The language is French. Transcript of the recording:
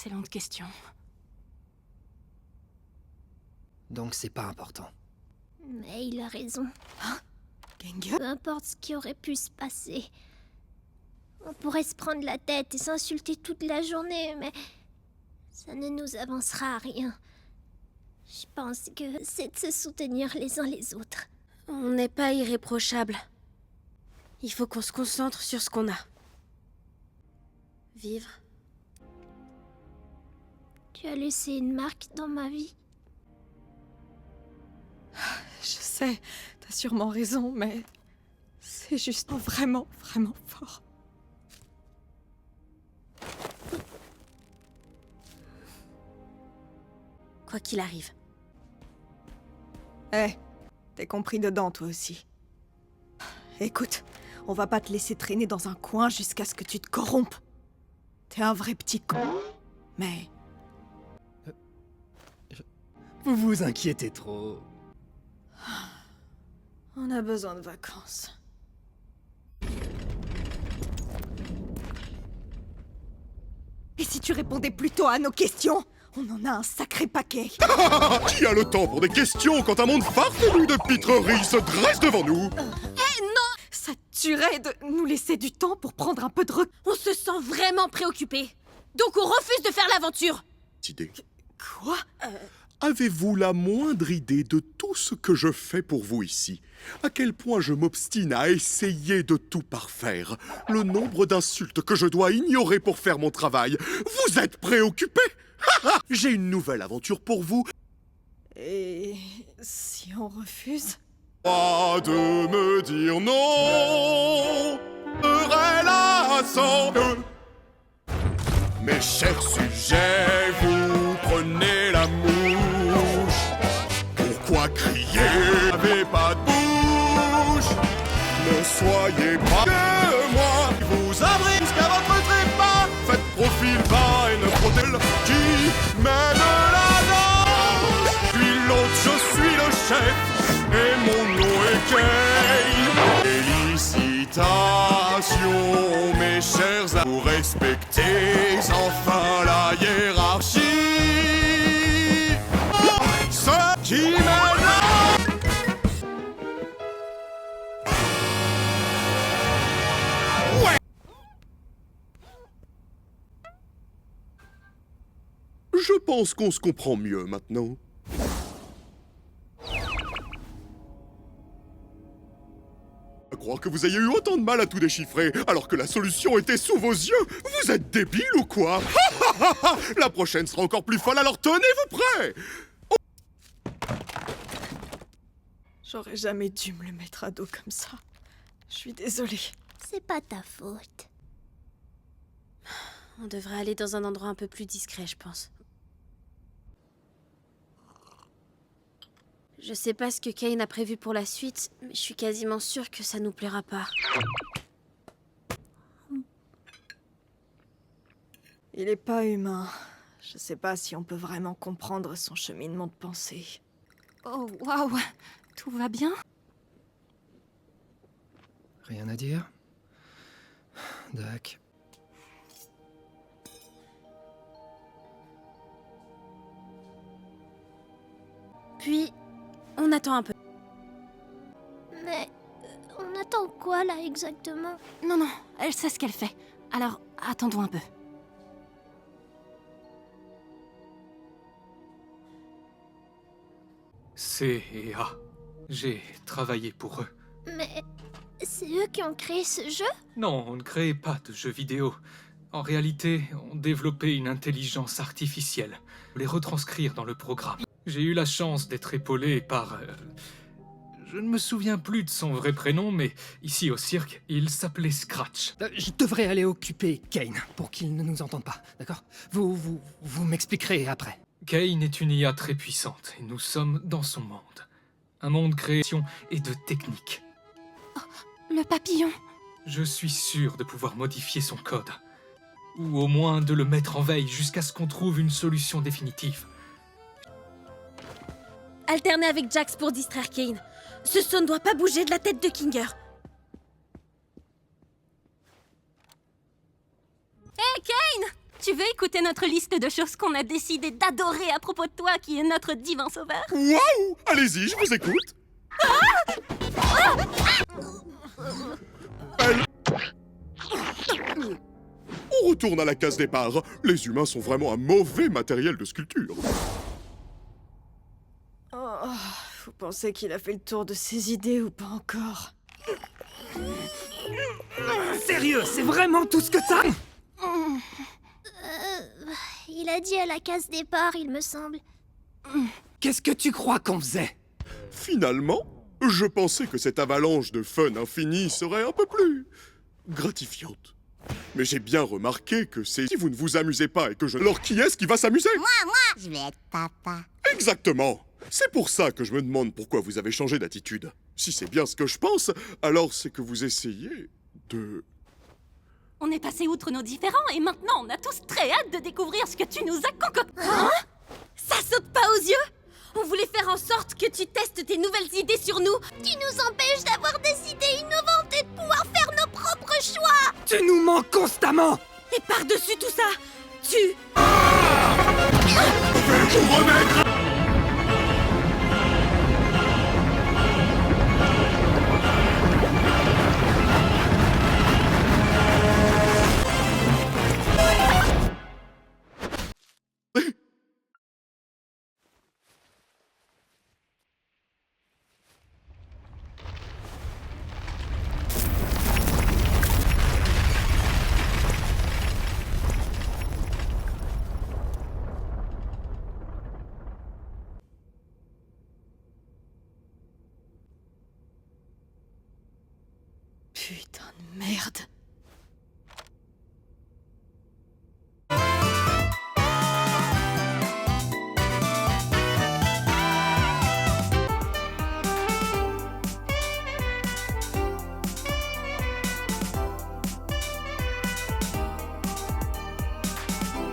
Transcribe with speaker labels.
Speaker 1: Excellente question.
Speaker 2: Donc c'est pas important.
Speaker 3: Mais il a raison.
Speaker 1: Kenge?
Speaker 3: Peu importe ce qui aurait pu se passer. On pourrait se prendre la tête et s'insulter toute la journée, mais ça ne nous avancera à rien. Je pense que c'est de se soutenir les uns les autres.
Speaker 4: On n'est pas irréprochable. Il faut qu'on se concentre sur ce qu'on a. Vivre.
Speaker 3: Tu as laissé une marque dans ma vie.
Speaker 1: Je sais, t'as sûrement raison, mais c'est juste vraiment, vraiment fort.
Speaker 4: Quoi qu'il arrive.
Speaker 1: T'es compris dedans, toi aussi. Écoute, on va pas te laisser traîner dans un coin jusqu'à ce que tu te corrompes. T'es un vrai petit con. Mais
Speaker 2: Vous vous inquiétez trop.
Speaker 1: on a besoin de vacances. Et si tu répondais plutôt à nos questions? On en a un sacré paquet.
Speaker 5: Qui a le temps pour des questions quand un monde farfelu de pitreries se dresse devant nous?
Speaker 1: Ça te tuerait de nous laisser du temps pour prendre un peu de recul.
Speaker 4: On se sent vraiment préoccupé. Donc on refuse de faire l'aventure.
Speaker 5: Idée.
Speaker 1: Quoi?
Speaker 5: Avez-vous la moindre idée de tout ce que je fais pour vous ici? À quel point je m'obstine à essayer de tout parfaire? Le nombre d'insultes que je dois ignorer pour faire mon travail? Vous êtes préoccupé? J'ai une nouvelle aventure pour vous.
Speaker 1: Et si on refuse?
Speaker 5: Pas de me dire non, serait lassant. Mes chers sujets, vous prenez la mouche. Pourquoi crier? N'avez pas de bouche. Ne soyez pas que moi. Vous abrite jusqu'à votre trépas. Faites profil bas et ne protèle qui mène la danse. Puis l'autre, je suis le chef. Et mon nom est Kane. Félicitations, mes chers amis. Vous respectez enfin la hiérarchie. Ce qui mène Ouais. Je pense qu'on se comprend mieux maintenant. Je crois que vous ayez eu autant de mal à tout déchiffrer, alors que la solution était sous vos yeux. Vous êtes débile ou quoi? La prochaine sera encore plus folle, alors tenez-vous prêts.
Speaker 1: J'aurais jamais dû me le mettre à dos comme ça. Je suis désolée.
Speaker 3: C'est pas ta faute.
Speaker 4: On devrait aller dans un endroit un peu plus discret, je pense. Je sais pas ce que Kane a prévu pour la suite, mais je suis quasiment sûre que ça nous plaira pas.
Speaker 1: Il est pas humain. Je sais pas si on peut vraiment comprendre son cheminement de pensée. Oh, waouh! Tout va bien?
Speaker 2: Rien à dire? Dac.
Speaker 4: Puis, on attend un peu.
Speaker 3: Mais on attend quoi là exactement?
Speaker 1: Non, non, elle sait ce qu'elle fait. Alors, attendons un peu.
Speaker 6: C et A. J'ai travaillé pour eux.
Speaker 3: Mais c'est eux qui ont créé ce jeu?
Speaker 6: Non, on ne créait pas de jeux vidéo. En réalité, on développait une intelligence artificielle. Pour les retranscrire dans le programme. J'ai eu la chance d'être épaulé par... je ne me souviens plus de son vrai prénom, mais ici au cirque, il s'appelait Scratch.
Speaker 2: Je devrais aller occuper Kane pour qu'il ne nous entende pas, d'accord? Vous m'expliquerez après.
Speaker 6: Kane est une IA très puissante et nous sommes dans son monde. Un monde création et de technique.
Speaker 1: Le papillon!
Speaker 6: Je suis sûr de pouvoir modifier son code. Ou au moins de le mettre en veille jusqu'à ce qu'on trouve une solution définitive.
Speaker 4: Alterner avec Jax pour distraire Kane. Ce son ne doit pas bouger de la tête de Kinger.
Speaker 1: Hé, Kane!
Speaker 7: Tu veux écouter notre liste de choses qu'on a décidé d'adorer à propos de toi, qui est notre divin sauveur?
Speaker 5: Waouh! Allez-y, je vous écoute. On retourne à la case départ. Les humains sont vraiment un mauvais matériel de sculpture.
Speaker 1: Oh, vous pensez qu'il a fait le tour de ses idées ou pas encore?
Speaker 2: Sérieux, c'est vraiment tout ce que t'as?
Speaker 3: Il a dit à la case départ, il me semble.
Speaker 2: Qu'est-ce que tu crois qu'on faisait?
Speaker 5: Finalement, je pensais que cette avalanche de fun infini serait un peu plus gratifiante. Mais j'ai bien remarqué que c'est si vous ne vous amusez pas et que je... Alors qui est-ce qui va s'amuser?
Speaker 8: Moi, je vais être papa.
Speaker 5: Exactement. C'est pour ça que je me demande pourquoi vous avez changé d'attitude. Si c'est bien ce que je pense, alors c'est que vous essayez de...
Speaker 7: On est passé outre nos différends et maintenant on a tous très hâte de découvrir ce que tu nous as concocté.
Speaker 4: Ça saute pas aux yeux? On voulait faire en sorte que tu testes tes nouvelles idées sur nous.
Speaker 3: Tu nous empêches d'avoir des idées innovantes et de pouvoir faire nos propres choix.
Speaker 2: Tu nous manques constamment!
Speaker 4: Et par-dessus tout ça, tu...
Speaker 5: Vous remettre...
Speaker 1: Putain de merde.